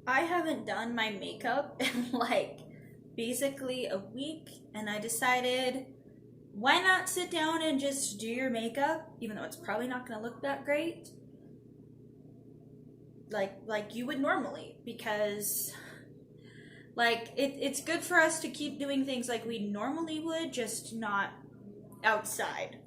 I haven't done my makeup in like basically a week, and I decided why not sit down and just do your makeup, even though it's probably not going to look that great, like you would normally, because it's good for us to keep doing things like we normally would, just not outside.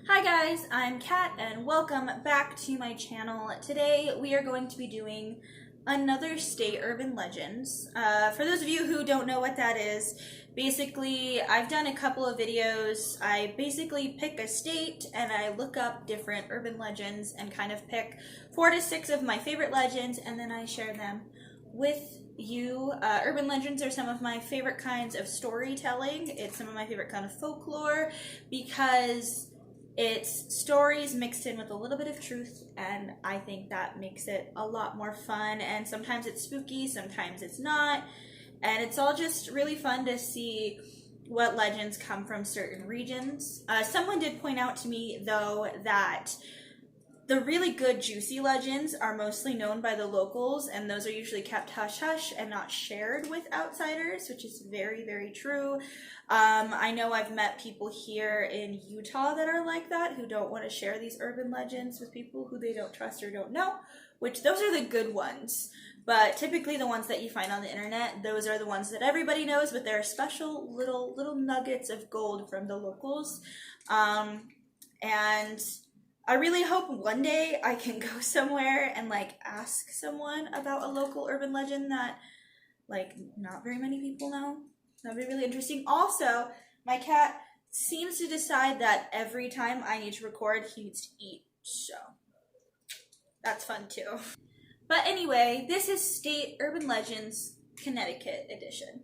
Hi guys, I'm Kat and welcome back to my channel. Today we are going to be doing another state urban legends. For those of you who don't know what that is, basically I've done a couple of videos. I basically pick a state and I look up different urban legends and kind of pick 4 to 6 of my favorite legends, and then I share them with you. Urban legends are some of my favorite kinds of storytelling. It's some of my favorite kind of folklore because it's stories mixed in with a little bit of truth, and I think that makes it a lot more fun. And sometimes it's spooky, sometimes it's not, and it's all just really fun to see what legends come from certain regions. Someone did point out to me, though, that the really good juicy legends are mostly known by the locals, and those are usually kept hush-hush and not shared with outsiders, which is very, very true. I know I've met people here in Utah that are like that, who don't want to share these urban legends with people who they don't trust or don't know, which those are the good ones. But typically the ones that you find on the internet, those are the ones that everybody knows, but they're special little nuggets of gold from the locals. And I really hope one day I can go somewhere and ask someone about a local urban legend that not very many people know. That'd be really interesting. Also, my cat seems to decide that every time I need to record, he needs to eat. So that's fun too. But anyway, this is State Urban Legends Connecticut edition.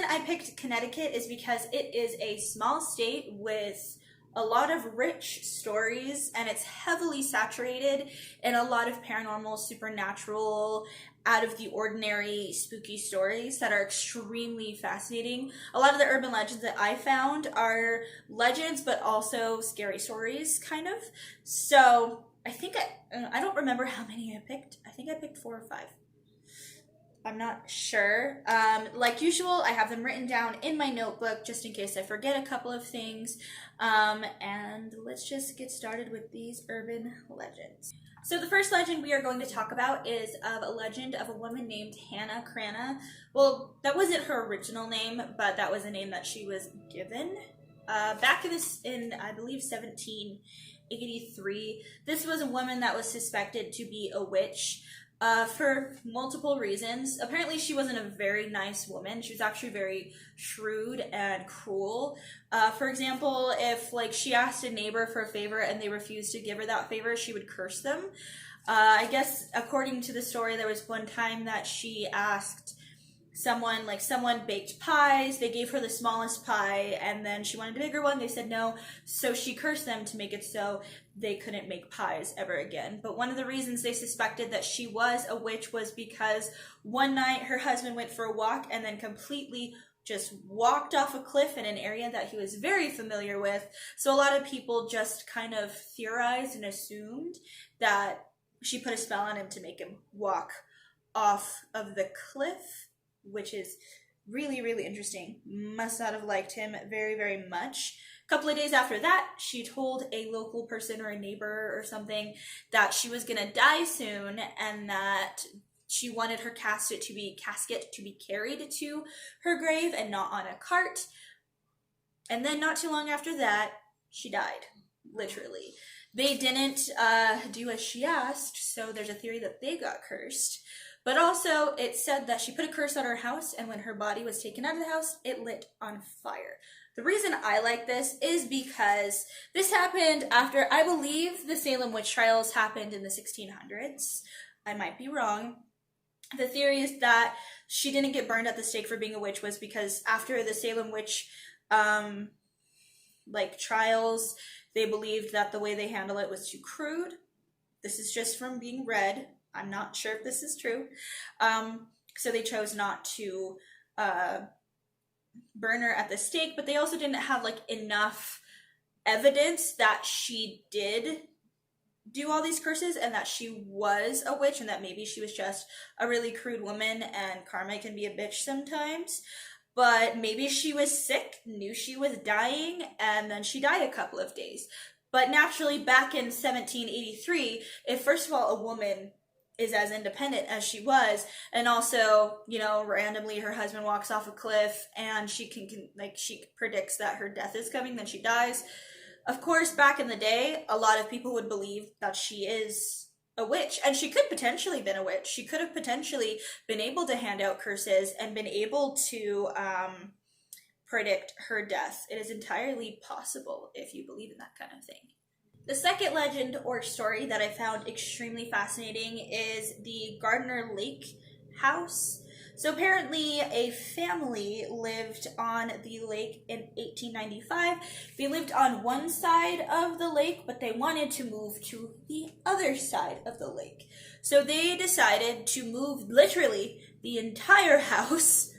I picked Connecticut is because it is a small state with a lot of rich stories, and it's heavily saturated in a lot of paranormal, supernatural, out of the ordinary, spooky stories that are extremely fascinating. A lot of the urban legends that I found are legends, but also scary stories, kind of. So I think I don't remember how many I picked. I think I picked 4 or 5. I'm not sure. Like usual, I have them written down in my notebook just in case I forget a couple of things. And let's just get started with these urban legends. So the first legend we are going to talk about is of a legend of a woman named Hannah Cranna. Well, that wasn't her original name, but that was a name that she was given. Back in I believe 1783, this was a woman that was suspected to be a witch. For multiple reasons. Apparently she wasn't a very nice woman. She was actually very shrewd and cruel. For example, if she asked a neighbor for a favor and they refused to give her that favor, she would curse them. I guess according to the story, there was one time that she asked someone baked pies. They gave her the smallest pie, and then she wanted a bigger one. They said no, so she cursed them to make it so they couldn't make pies ever again. But one of the reasons they suspected that she was a witch was because one night her husband went for a walk and then completely just walked off a cliff in an area that he was very familiar with. So a lot of people just kind of theorized and assumed that she put a spell on him to make him walk off of the cliff, which is really, really interesting. Must not have liked him very, very much. A couple of days after that, she told a local person or a neighbor or something that she was going to die soon and that she wanted her casket to be carried to her grave and not on a cart. And then not too long after that, she died, literally. They didn't do as she asked, so there's a theory that they got cursed. But also, it said that she put a curse on her house, and when her body was taken out of the house, it lit on fire. The reason I like this is because this happened after, I believe, the Salem witch trials happened in the 1600s. I might be wrong. The theory is that she didn't get burned at the stake for being a witch was because after the Salem witch trials, they believed that the way they handle it was too crude. This is just from being read. I'm not sure if this is true. So they chose not to burn her at the stake, but they also didn't have like enough evidence that she did do all these curses and that she was a witch, and that maybe she was just a really crude woman and karma can be a bitch sometimes. But maybe she was sick, knew she was dying, and then she died a couple of days. But naturally, back in 1783, if first of all a woman is as independent as she was, and also, you know, randomly her husband walks off a cliff and she can like, she predicts that her death is coming, then she dies. Of course, back in the day, a lot of people would believe that she is a witch, and she could potentially been a witch. She could have potentially been able to hand out curses and been able to predict her death. It is entirely possible if you believe in that kind of thing. The second legend or story that I found extremely fascinating is the Gardner Lake house. So apparently a family lived on the lake in 1895. They lived on one side of the lake, but they wanted to move to the other side of the lake. So they decided to move literally the entire house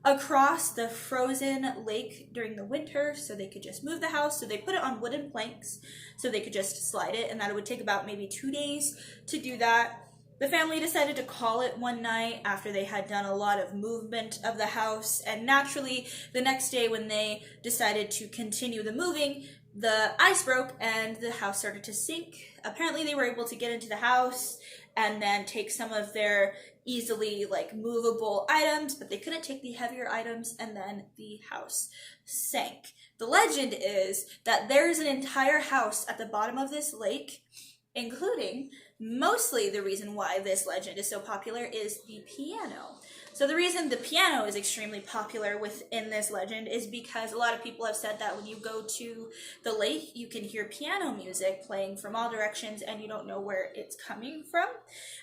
across the frozen lake during the winter so they could just move the house. So they put it on wooden planks so they could just slide it, and that it would take about maybe 2 days to do that. The family decided to call it one night after they had done a lot of movement of the house, and naturally the next day when they decided to continue the moving, the ice broke and the house started to sink. Apparently they were able to get into the house and then take some of their easily like movable items, but they couldn't take the heavier items, and then the house sank. The legend is that there's an entire house at the bottom of this lake, including mostly the reason why this legend is so popular is the piano. So the reason the piano is extremely popular within this legend is because a lot of people have said that when you go to the lake, you can hear piano music playing from all directions and you don't know where it's coming from.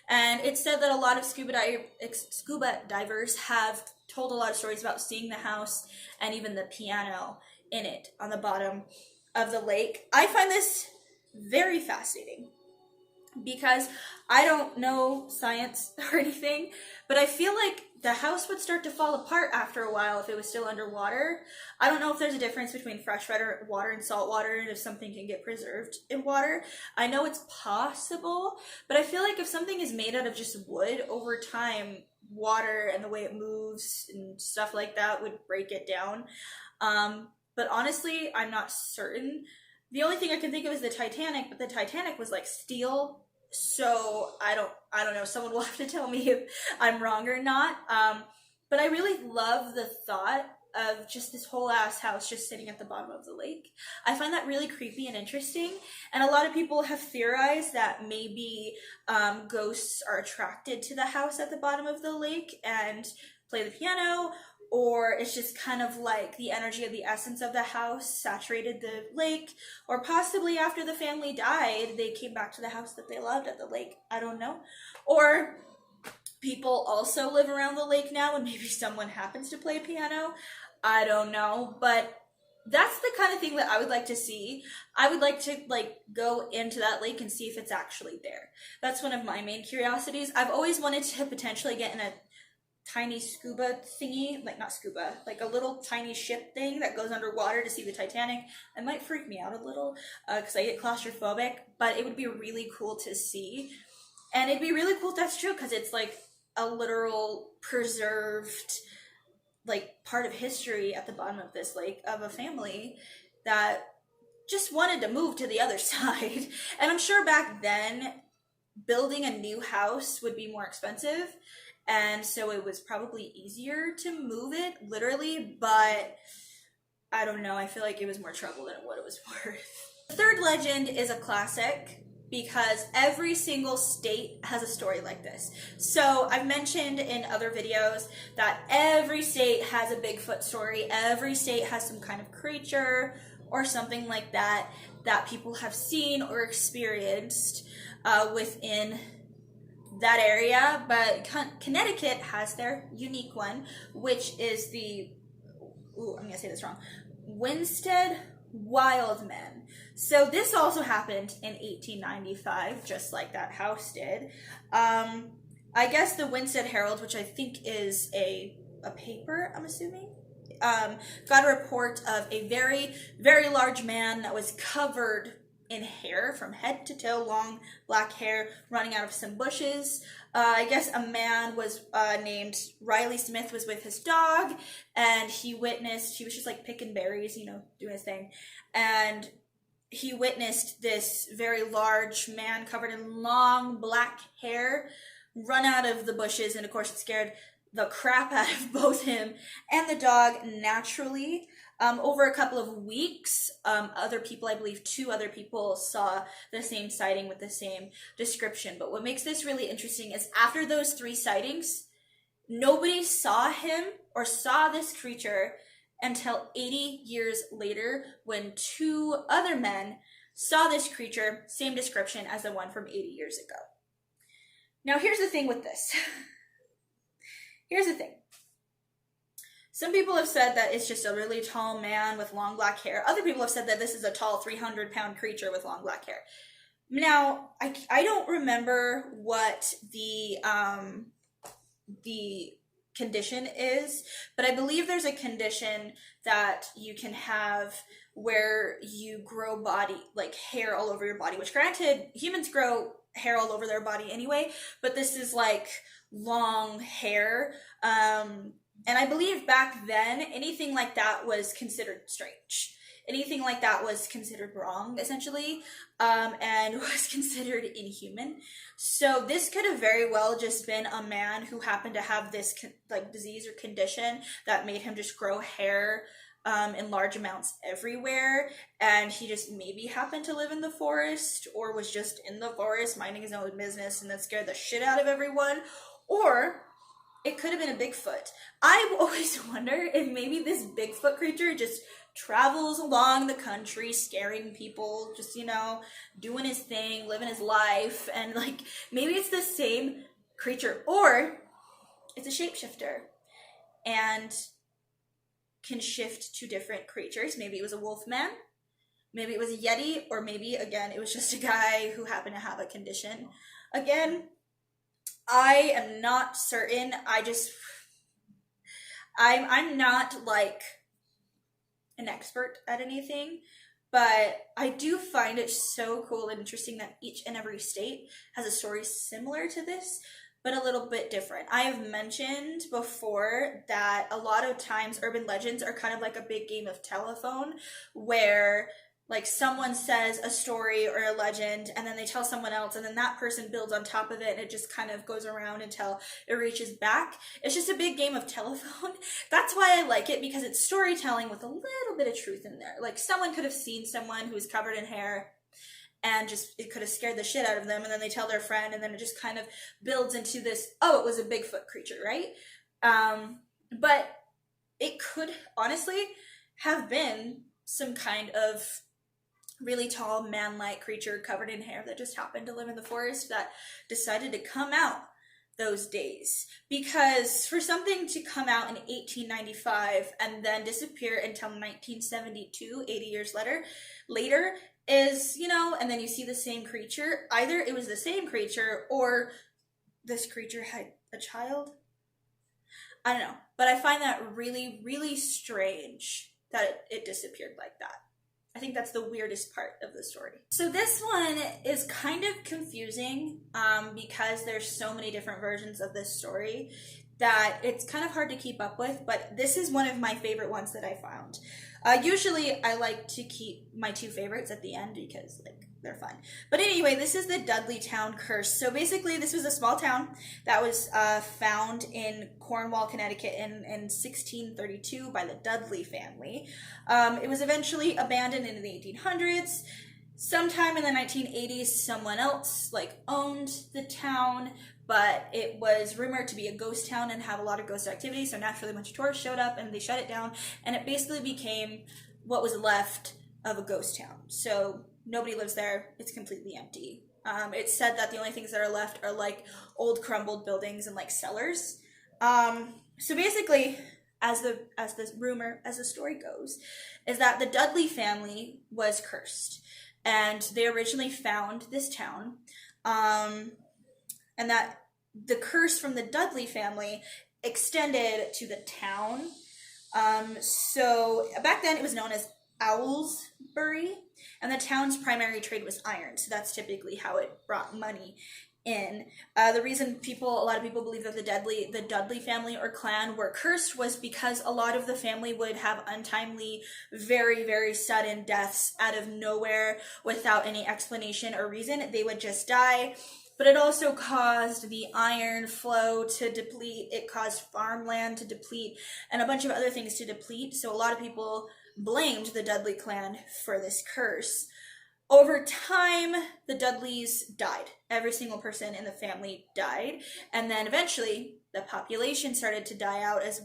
And it's said that a lot of scuba divers have told a lot of stories about seeing the house and even the piano in it on the bottom of the lake. I find this very fascinating because I don't know science or anything, but I feel like the house would start to fall apart after a while if it was still underwater. I don't know if there's a difference between freshwater water and salt water, and if something can get preserved in water. I know it's possible, but I feel like if something is made out of just wood, over time, water and the way it moves and stuff like that would break it down. But honestly, I'm not certain. The only thing I can think of is the Titanic, but the Titanic was like steel, so I don't know. Someone will have to tell me if I'm wrong or not. But I really love the thought of just this whole ass house just sitting at the bottom of the lake. I find that really creepy and interesting, and a lot of people have theorized that maybe ghosts are attracted to the house at the bottom of the lake and play the piano, or it's just kind of like the energy of the essence of the house saturated the lake, or possibly after the family died, they came back to the house that they loved at the lake. I don't know. Or people also live around the lake now and maybe someone happens to play piano. I don't know, but that's the kind of thing that I would like to see. I would like to go into that lake and see if it's actually there. That's one of my main curiosities. I've always wanted to potentially get in a tiny scuba thingy, like not scuba, like a little tiny ship thing that goes underwater to see the Titanic. It might freak me out a little because I get claustrophobic, but it would be really cool to see. And it'd be really cool if that's true, because it's like a literal preserved like part of history at the bottom of this lake of a family that just wanted to move to the other side. And I'm sure back then building a new house would be more expensive, and so it was probably easier to move it, literally, but I don't know, I feel like it was more trouble than what it was worth. The third legend is a classic because every single state has a story like this. So I've mentioned in other videos that every state has a Bigfoot story. Every state has some kind of creature or something like that that people have seen or experienced within that area, but Connecticut has their unique one, which is the, I'm gonna say this wrong, Winstead Wildmen. So this also happened in 1895, just like that house did. I guess the Winstead Herald, which I think is a paper, I'm assuming, got a report of a very, very large man that was covered in hair from head to toe, long black hair running out of some bushes. I guess a man was named Riley Smith was with his dog, and he was just like picking berries, doing his thing. And he witnessed this very large man covered in long black hair run out of the bushes, and of course it scared the crap out of both him and the dog naturally. Over a couple of weeks, other people, I believe 2 other people, saw the same sighting with the same description. But what makes this really interesting is after those 3 sightings, nobody saw him or saw this creature until 80 years later, when 2 other men saw this creature, same description as the one from 80 years ago. Now, here's the thing with this. Here's the thing. Some people have said that it's just a really tall man with long black hair. Other people have said that this is a tall 300-pound creature with long black hair. Now, I don't remember what the condition is, but I believe there's a condition that you can have where you grow hair all over your body, which granted, humans grow hair all over their body anyway, but this is like long hair. And I believe back then, anything like that was considered strange. Anything like that was considered wrong, essentially, and was considered inhuman. So this could have very well just been a man who happened to have this disease or condition that made him just grow hair in large amounts everywhere, and he just maybe happened to live in the forest, or was just in the forest minding his own business, and that scared the shit out of everyone. Or it could have been a Bigfoot. I always wonder if maybe this Bigfoot creature just travels along the country scaring people, just, doing his thing, living his life, and maybe it's the same creature, or it's a shapeshifter and can shift to different creatures. Maybe it was a wolf man, maybe it was a yeti, or maybe, again, it was just a guy who happened to have a condition. Again, I am not certain. I'm not an expert at anything, but I do find it so cool and interesting that each and every state has a story similar to this, but a little bit different. I have mentioned before that a lot of times urban legends are kind of like a big game of telephone, where someone says a story or a legend, and then they tell someone else, and then that person builds on top of it, and it just kind of goes around until it reaches back. It's just a big game of telephone. That's why I like it, because it's storytelling with a little bit of truth in there. Someone could have seen someone who's covered in hair, and it could have scared the shit out of them, and then they tell their friend, and then it just kind of builds into this, oh, it was a Bigfoot creature, right? But it could honestly have been some kind of really tall, man-like creature covered in hair that just happened to live in the forest that decided to come out those days. Because for something to come out in 1895 and then disappear until 1972, 80 years later is, and then you see the same creature, either it was the same creature or this creature had a child. I don't know, but I find that really, really strange that it disappeared like that. I think that's the weirdest part of the story. So this one is kind of confusing because there's so many different versions of this story that it's kind of hard to keep up with, but this is one of my favorite ones that I found. Usually I like to keep my 2 favorites at the end because they're fun. But anyway, this is the Dudleytown Curse. So basically this was a small town that was found in Cornwall, Connecticut in 1632 by the Dudley family. It was eventually abandoned in the 1800s. Sometime in the 1980s, someone else owned the town, but it was rumored to be a ghost town and have a lot of ghost activity, so naturally a bunch of tourists showed up and they shut it down, and it basically became what was left of a ghost town. So nobody lives there, it's completely empty. It's said that the only things that are left are old crumbled buildings and cellars. So basically, as the story goes, is that the Dudley family was cursed, and they originally found this town, and that the curse from the Dudley family extended to the town, So back then it was known as Owlsbury, and the town's primary trade was iron. So that's typically how it brought money in. The reason a lot of people believe that the Dudley family or clan were cursed was because a lot of the family would have untimely, very, very sudden deaths out of nowhere without any explanation or reason. They would just die. But it also caused the iron flow to deplete. It caused farmland to deplete and a bunch of other things to deplete. So a lot of people blamed the Dudley clan for this curse. Over time, the Dudleys died. Every single person in the family died. And then eventually, the population started to die out as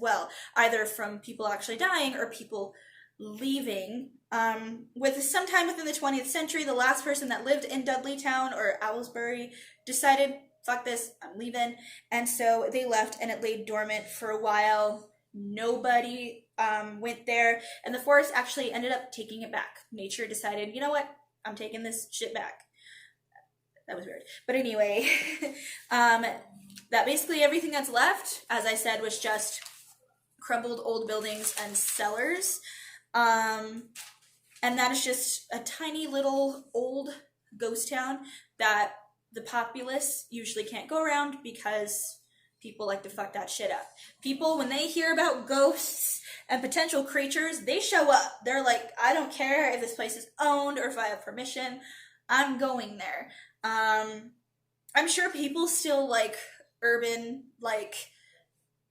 either from people actually dying or people leaving. Sometime within the 20th century, the last person that lived in Dudleytown or Owlsbury decided, fuck this, I'm leaving. And so they left, and it lay dormant for a while. Nobody went there, and the forest actually ended up taking it back. Nature decided, you know what? I'm taking this shit back. That was weird. But anyway, that basically everything that's left, as I said, was just crumbled old buildings and cellars. And that is just a tiny little old ghost town that the populace usually can't go around because people like to fuck that shit up. People, when they hear about ghosts and potential creatures, they show up. They're like, I don't care if this place is owned or if I have permission. I'm going there. I'm sure people still like urban, like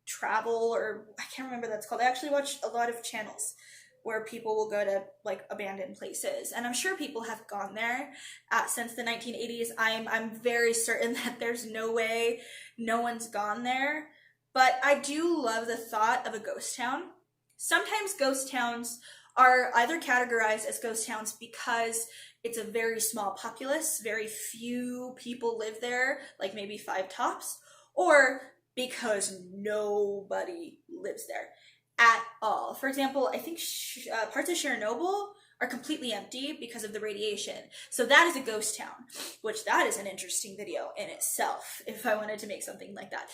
travel, or I can't remember what that's called. I actually watch a lot of channels where people will go to like abandoned places, and I'm sure people have gone there since the 1980s. I'm very certain that there's no way no one's gone there, but I do love the thought of a ghost town. Sometimes ghost towns are either categorized as ghost towns because it's a very small populace, very few people live there, like maybe 5 tops, or because nobody lives there at all. For example, I think parts of Chernobyl are completely empty because of the radiation. So that is a ghost town, which that is an interesting video in itself if I wanted to make something like that.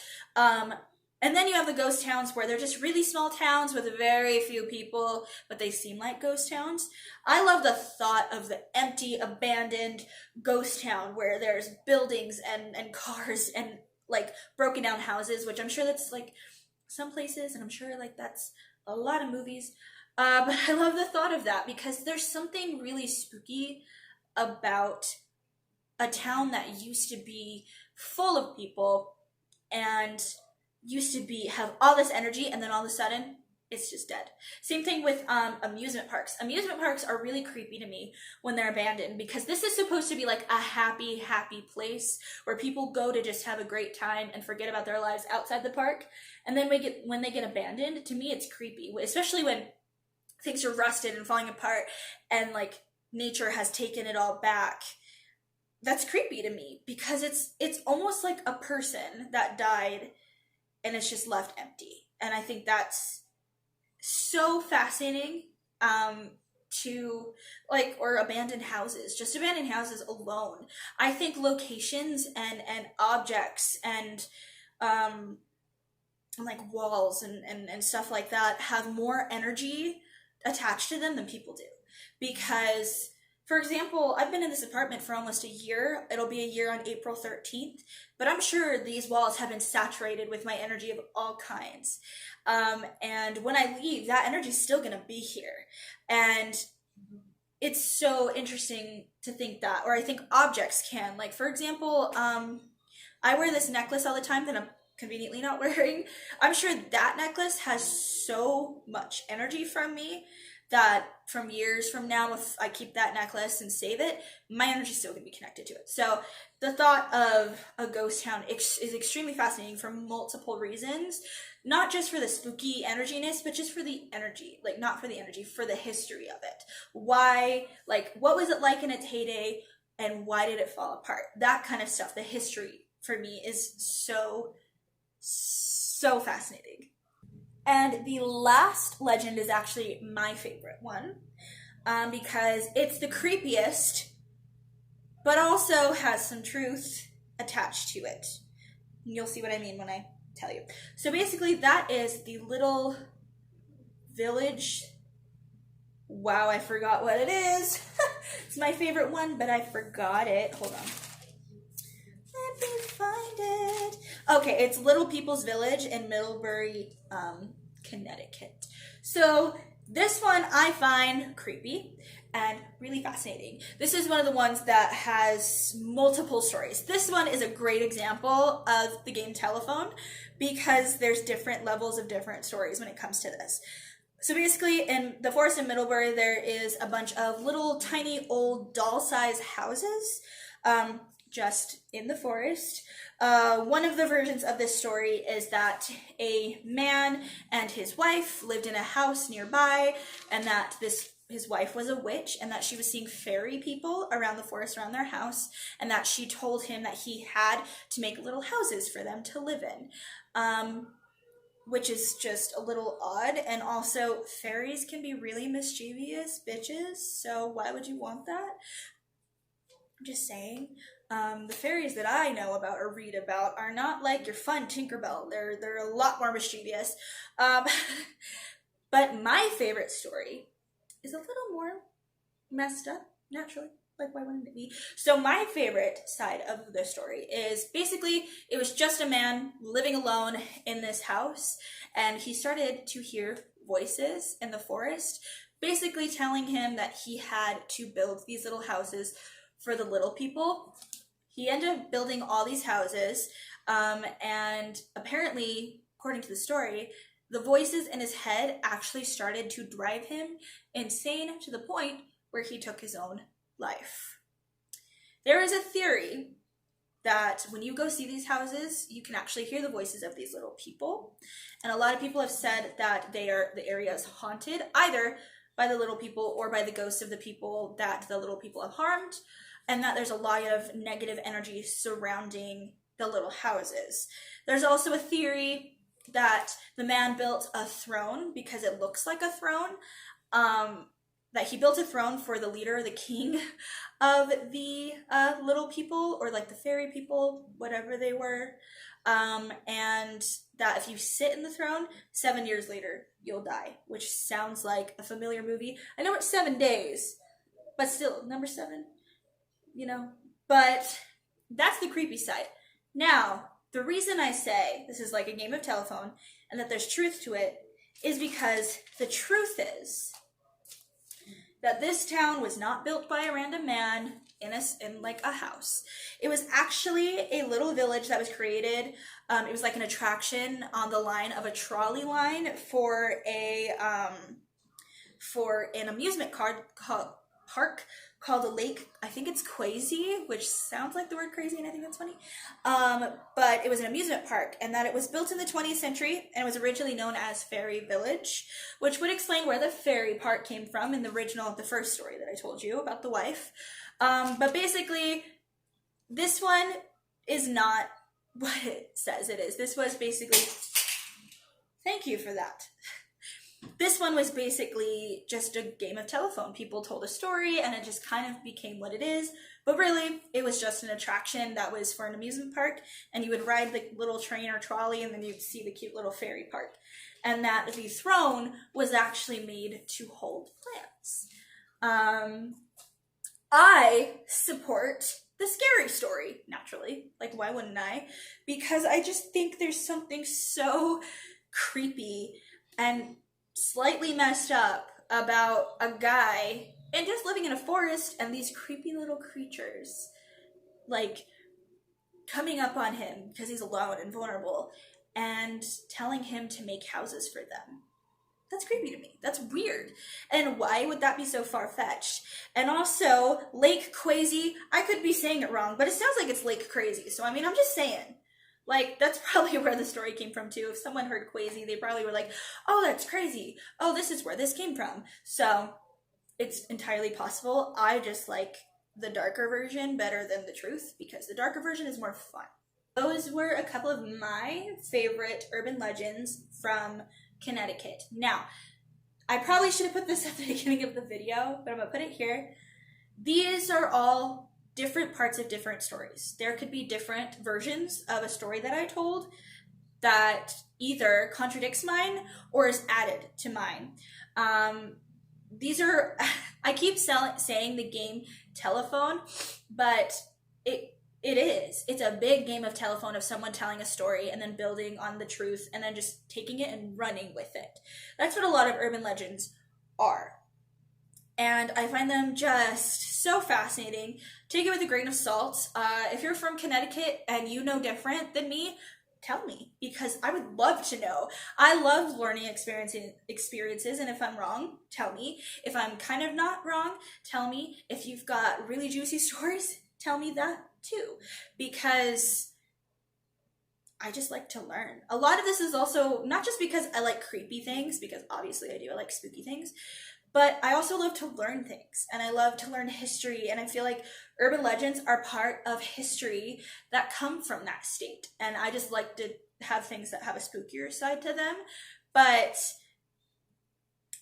And then you have the ghost towns where they're just really small towns with very few people, but they seem like ghost towns. I love the thought of the empty, abandoned ghost town where there's buildings and cars and like broken down houses, which I'm sure that's like some places, and I'm sure like that's a lot of movies. But I love the thought of that because there's something really spooky about a town that used to be full of people and used to have all this energy, and then all of a sudden it's just dead. Same thing with amusement parks. Amusement parks are really creepy to me when they're abandoned because this is supposed to be like a happy place where people go to just have a great time and forget about their lives outside the park. And then when they get abandoned, to me it's creepy, especially when things are rusted and falling apart and like nature has taken it all back. That's creepy to me because it's almost like a person that died and it's just left empty. And I think that's so fascinating to like, or abandoned houses, just abandoned houses alone. I think locations and objects and like walls and stuff like that have more energy attached to them than people do. Because, for example, I've been in this apartment for almost a year. It'll be a year on April 13th, but I'm sure these walls have been saturated with my energy of all kinds. And when I leave, that energy is still gonna be here. And it's so interesting to think that, or I think objects can. Like, for example, I wear this necklace all the time that I'm conveniently not wearing. I'm sure that necklace has so much energy from me that from years from now, if I keep that necklace and save it, my energy is still going to be connected to it. So the thought of a ghost town is extremely fascinating for multiple reasons, not just for the spooky energiness, but just for the energy, like not for the energy, for the history of it. Why, like, what was it like in its heyday and why did it fall apart? That kind of stuff, the history for me is so fascinating. And the last legend is actually my favorite one because it's the creepiest, but also has some truth attached to it. You'll see what I mean when I tell you. So basically, that is the little village. Wow, I forgot what it is. It's my favorite one, but I forgot it. Hold on. Let me find it. Okay, it's Little People's Village in Middlebury, Connecticut. So this one I find creepy and really fascinating. This is one of the ones that has multiple stories. This one is a great example of the game Telephone because there's different levels of different stories when it comes to this. So basically in the forest in Middlebury, there is a bunch of little tiny old doll-sized houses just in the forest. One of the versions of this story is that a man and his wife lived in a house nearby, and that his wife was a witch, and that she was seeing fairy people around the forest around their house, and that she told him that he had to make little houses for them to live in. Which is just a little odd, and also fairies can be really mischievous bitches, so why would you want that? I'm just saying. The fairies that I know about or read about are not like your fun Tinkerbell. They're a lot more mischievous. But my favorite story is a little more messed up, naturally. Like, why wouldn't it be? So my favorite side of the story is basically it was just a man living alone in this house, and he started to hear voices in the forest, basically telling him that he had to build these little houses for the little people. He ended up building all these houses, and apparently, according to the story, the voices in his head actually started to drive him insane to the point where he took his own life. There is a theory that when you go see these houses, you can actually hear the voices of these little people. And a lot of people have said that the area is haunted, either by the little people or by the ghosts of the people that the little people have harmed, and that there's a lot of negative energy surrounding the little houses. There's also a theory that the man built a throne because it looks like a throne, that he built a throne for the leader, the king of the little people, or like the fairy people, whatever they were, and that if you sit in the throne, 7 years later, you'll die, which sounds like a familiar movie. I know it's 7 days, but still, number 7, you know, but that's the creepy side. Now, the reason I say this is like a game of telephone and that there's truth to it is because the truth is that this town was not built by a random man in like a house. It was actually a little village that was created. It was like an attraction on the line of a trolley line for an amusement park called a Lake. I think it's Crazy, which sounds like the word crazy, and I think that's funny. But it was an amusement park, and that it was built in the 20th century, and it was originally known as Fairy Village, which would explain where the fairy part came from in the first story that I told you about the wife. But basically, this one is not what it says it is. This was basically, thank you for that. This one was basically just a game of telephone. People told a story and it just kind of became what it is. But really, it was just an attraction that was for an amusement park, and you would ride the little train or trolley and then you'd see the cute little fairy park. And that the throne was actually made to hold plants. I support the scary story, naturally. Like, why wouldn't I? Because I just think there's something so creepy and slightly messed up about a guy and just living in a forest and these creepy little creatures like coming up on him because he's alone and vulnerable and telling him to make houses for them. That's creepy to me. That's weird. And why would that be so far-fetched? And also, Lake Crazy, I could be saying it wrong, but it sounds like it's Lake Crazy. So, I mean, I'm just saying. Like, that's probably where the story came from, too. If someone heard Crazy, they probably were like, oh, that's crazy. Oh, this is where this came from. So, it's entirely possible. I just like the darker version better than the truth, because the darker version is more fun. Those were a couple of my favorite urban legends from Connecticut. Now, I probably should have put this at the beginning of the video, but I'm gonna put it here. These are all different parts of different stories. There could be different versions of a story that I told, that either contradicts mine or is added to mine. These are, I keep saying the game telephone, but it's a big game of telephone, of someone telling a story and then building on the truth and then just taking it and running with it. That's what a lot of urban legends are. And I find them just so fascinating. Take it with a grain of salt. If you're from Connecticut and you know different than me, tell me, because I would love to know. I love learning experiences, and if I'm wrong, tell me. If I'm kind of not wrong, tell me. If you've got really juicy stories, tell me that too, because I just like to learn. A lot of this is also not just because I like creepy things, because obviously I do, I like spooky things, but I also love to learn things, and I love to learn history, and I feel like urban legends are part of history that come from that state, and I just like to have things that have a spookier side to them, but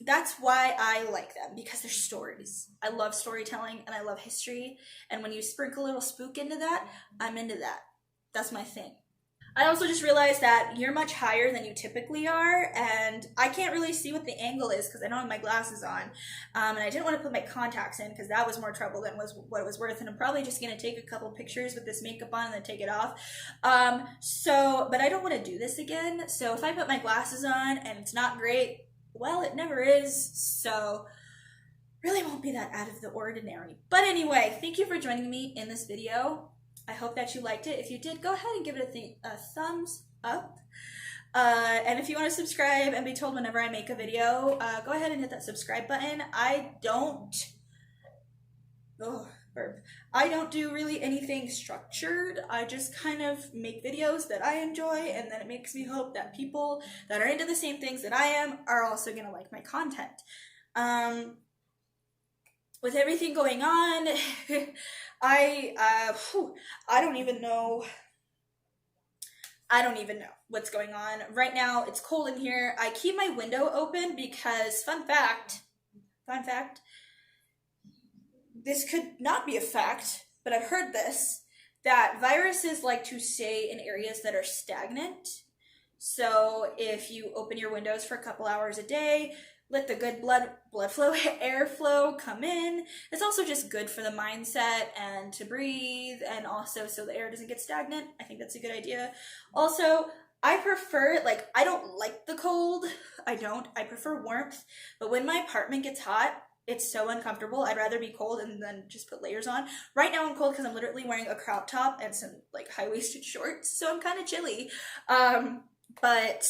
that's why I like them, because they're stories. I love storytelling, and I love history, and when you sprinkle a little spook into that, I'm into that. That's my thing. I also just realized that you're much higher than you typically are, and I can't really see what the angle is because I don't have my glasses on, and I didn't want to put my contacts in because that was more trouble than what it was worth, and I'm probably just going to take a couple pictures with this makeup on and then take it off. But I don't want to do this again, so if I put my glasses on and it's not great, well, it never is, so really won't be that out of the ordinary. But anyway, thank you for joining me in this video. I hope that you liked it. If you did, go ahead and give it a thumbs up. And if you want to subscribe and be told whenever I make a video, go ahead and hit that subscribe button. I don't do really anything structured. I just kind of make videos that I enjoy, and then it makes me hope that people that are into the same things that I am are also going to like my content. With everything going on, I don't even know what's going on. Right now, it's cold in here. I keep my window open because, fun fact, this could not be a fact, but I've heard this, that viruses like to stay in areas that are stagnant. So if you open your windows for a couple hours a day, let the good blood flow, airflow come in. It's also just good for the mindset and to breathe, and also so the air doesn't get stagnant. I think that's a good idea. Also, I prefer, I don't like the cold. I prefer warmth. But when my apartment gets hot, it's so uncomfortable. I'd rather be cold and then just put layers on. Right now I'm cold because I'm literally wearing a crop top and some high-waisted shorts, so I'm kind of chilly. But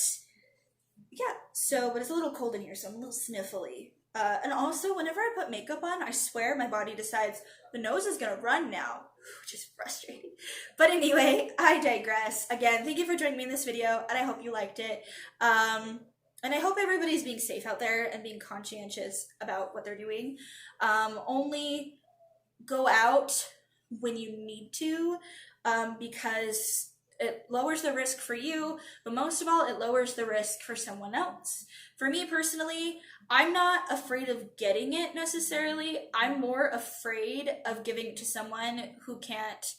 yeah, but it's a little cold in here, so I'm a little sniffly. And also, whenever I put makeup on, I swear my body decides the nose is gonna run now, which is frustrating. But anyway, I digress. Again, thank you for joining me in this video, and I hope you liked it. And I hope everybody's being safe out there and being conscientious about what they're doing. Only go out when you need to, because it lowers the risk for you, but most of all, it lowers the risk for someone else. For me personally, I'm not afraid of getting it necessarily. I'm more afraid of giving it to someone who can't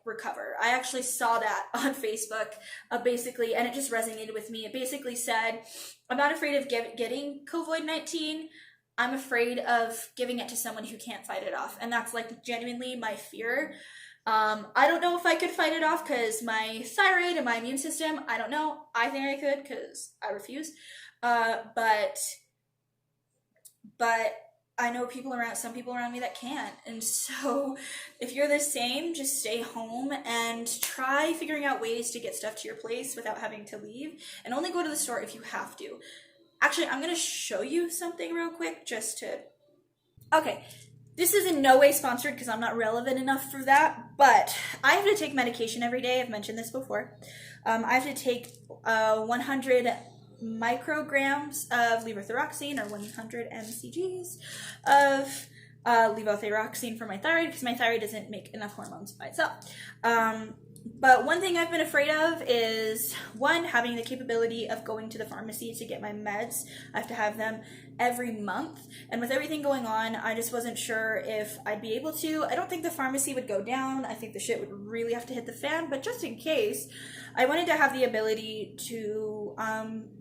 recover. I actually saw that on Facebook, basically, and it just resonated with me. It basically said, I'm not afraid of getting COVID-19. I'm afraid of giving it to someone who can't fight it off. And that's genuinely my fear. I don't know if I could fight it off because my thyroid and my immune system, I don't know. I think I could because I refuse. But I know some people around me that can't. And so if you're the same, just stay home and try figuring out ways to get stuff to your place without having to leave, and only go to the store if you have to. Actually, I'm going to show you something real quick okay. This is in no way sponsored because I'm not relevant enough for that, but I have to take medication every day. I've mentioned this before. I have to take 100 micrograms of levothyroxine, or 100 mcgs of levothyroxine for my thyroid, because my thyroid doesn't make enough hormones by itself. But one thing I've been afraid of is, one, having the capability of going to the pharmacy to get my meds. I have to have them every month. And with everything going on, I just wasn't sure if I'd be able to. I don't think the pharmacy would go down. I think the shit would really have to hit the fan. But just in case, I wanted to have the ability to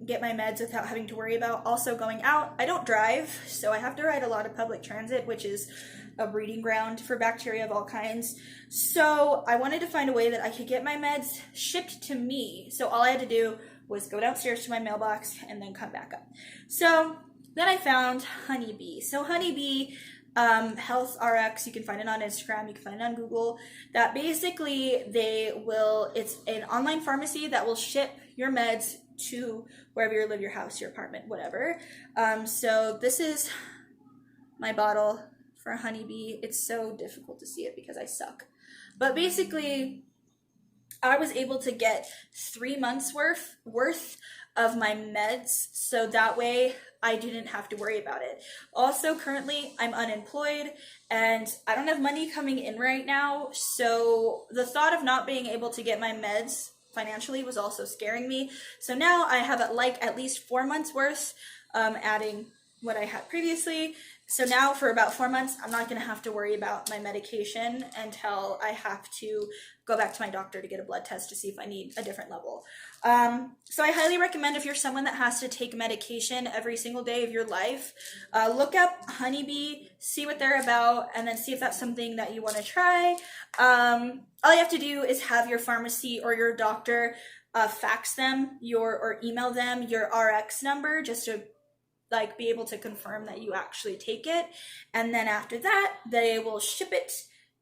get my meds without having to worry about also going out. I don't drive, so I have to ride a lot of public transit, which is a breeding ground for bacteria of all kinds. So I wanted to find a way that I could get my meds shipped to me. So all I had to do was go downstairs to my mailbox and then come back up. So then I found Honeybee. So Honeybee Health RX, you can find it on Instagram, you can find it on Google, that basically it's an online pharmacy that will ship your meds to wherever you live, your house, your apartment, whatever. So this is my bottle for Honeybee. It's so difficult to see it because I suck. But basically, I was able to get 3 months worth of my meds, so that way I didn't have to worry about it. Also, currently, I'm unemployed and I don't have money coming in right now, so the thought of not being able to get my meds financially was also scaring me. So now I have at least 4 months worth, adding what I had previously. So now for about 4 months, I'm not going to have to worry about my medication until I have to go back to my doctor to get a blood test to see if I need a different level. So I highly recommend, if you're someone that has to take medication every single day of your life, look up Honeybee, see what they're about, and then see if that's something that you want to try. All you have to do is have your pharmacy or your doctor fax them or email them your RX number, just to be able to confirm that you actually take it. And then after that, they will ship it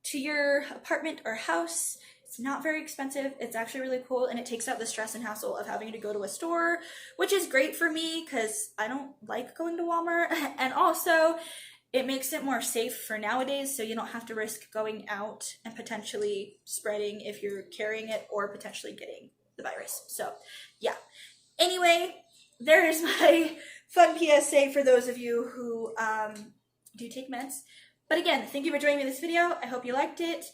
to your apartment or house. It's not very expensive. It's actually really cool, and it takes out the stress and hassle of having to go to a store, which is great for me because I don't like going to Walmart. And also, it makes it more safe for nowadays, so you don't have to risk going out and potentially spreading if you're carrying it or potentially getting the virus. So yeah. Anyway, there's my fun PSA for those of you who do take meds. But again, thank you for joining me in this video. I hope you liked it,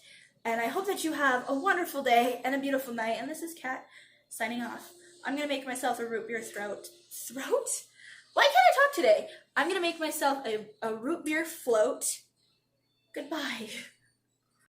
and I hope that you have a wonderful day and a beautiful night. And this is Kat signing off. I'm gonna make myself a root beer throat. Why can't I talk today? I'm gonna make myself a root beer float. Goodbye.